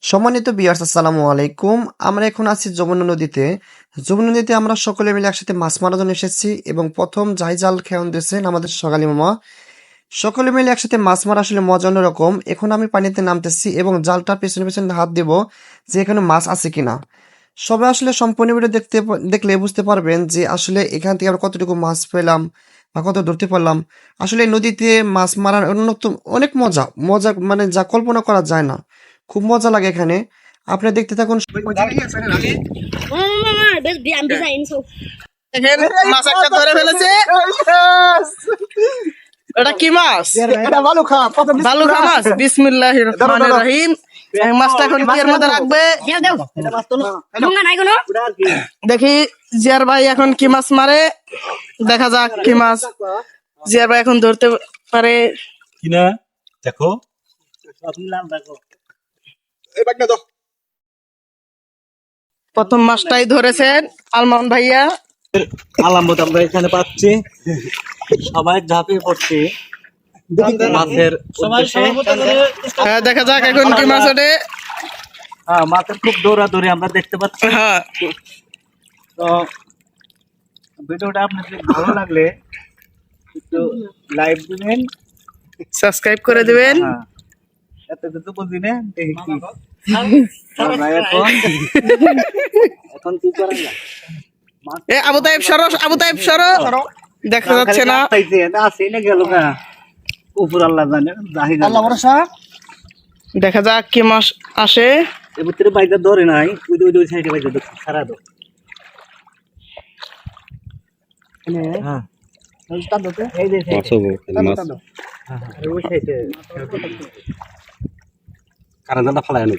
সম্মানিত ভিউয়ার্স, আসসালামু আলাইকুম। আমরা এখন আছি যমুনা নদীতে। যমুনা নদীতে আমরা সকলে মিলে একসাথে মাছ মারার জন্য এসেছি এবং প্রথম যাই জাল খেয়ন দিয়েছেন আমাদের সকালী মামা। সকলে মিলে একসাথে মাছ মারা আসলে মজা অন্যরকম। এখন আমি পানিতে নামতেছি এবং জালটার পেছনে পেছনে হাত দেব যে এখানে মাছ আছে কিনা। সবাই আসলে সম্পূর্ণ ভিডিও দেখলে বুঝতে পারবেন যে আসলে এখান থেকে আমরা কতটুকু মাছ পেলাম বা কত ধরতে পারলাম। আসলে এই নদীতে মাছ মারার অন্যতম অনেক মজা মজা মানে যা কল্পনা করা যায় না। খুব মজা লাগে এখানে। আপনি দেখতে থাকুন। মাছ একটা ধরে ফেলেছে। এটা কি মাছ? বালুখা মাছ। বিসমিল্লাহির রহমানির রহিম। মাছটা এখন কি এর মধ্যে রাখবে? দেখি জিয়ার ভাই এখন কি মাছ মারে, দেখা যাক কি মাছ জিয়ার ভাই এখন ধরতে পারে কিনা। দেখো প্রথম মাছটাই ধরেছেন আলমান ভাইয়া। আলামত আমরা এখানে পাচ্ছি, সবাই ঝাঁপিয়ে পড়ছে মাছের উদ্দেশ্যে। দেখা যাক এখন কি মাছ ওঠে। মাছের খুব দৌড়াদৌড়ি আমরা দেখতে পাচ্ছি। হ্যাঁ, তো ভিডিওটা আপনাদের ভালো লাগলে একটু লাইক দিবেন, সাবস্ক্রাইব করে দিবেন। এত কিছু বুঝি না, দেখি কি আমরা এখন কি করা যায়। এ আবু তাইব সরো, দেখা যাচ্ছে না। আসে না গেল না, উপর আল্লাহ জানে, আল্লাহ ভরসা। দেখা যাক কি মাছ আসে। এর ভিতরে বাইরে ধরে নাই, ওই সাইডে বাইরে সারা দো। হ্যাঁ, এই যে ওই সাইডে কারাজালটা ফালায় আনি।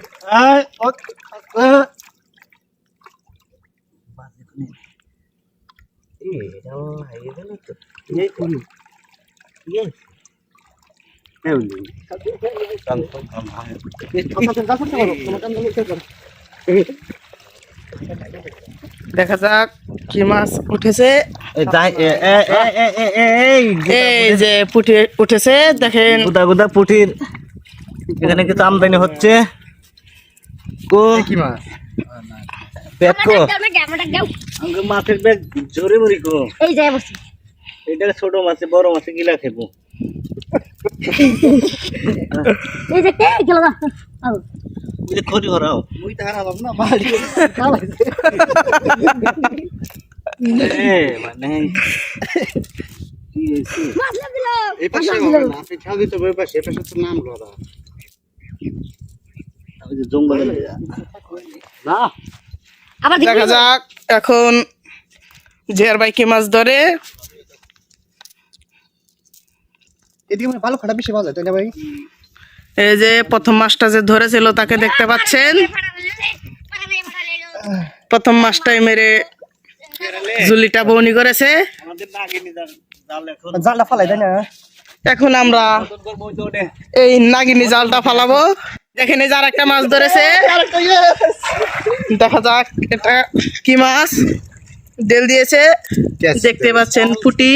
দেখা যাক কি মাছ উঠেছে। এই যে পুঁটি উঠেছে, দেখেন গুদা গুদা পুঁটির এখানে কিছু আমদানি হচ্ছে। কি মাছ? ব্যাগ কো মাছের ব্যাগ জোরে মরি কো। এটা ছোট মাছে বড় মাছে গিলা খেবো। খড়ি হরাও মানে দেখা যাক এখন জিয়ার ভাই কি মাছ ধরে। এই যে প্রথম মাছটা যে ধরেছিল তাকে দেখতে পাচ্ছেন। প্রথম মাছটাই মেরে জুলিটা বউনি করেছে। জালটা ফালাই দেয় না। এখন আমরা এই নাগিনী জালটা ফালাবো। এখানে যার একটা মাছ ধরেছে, দেখা যাক এটা কি মাছ। দেল দিয়েছে, দেখতে পাচ্ছেন পুঁটি।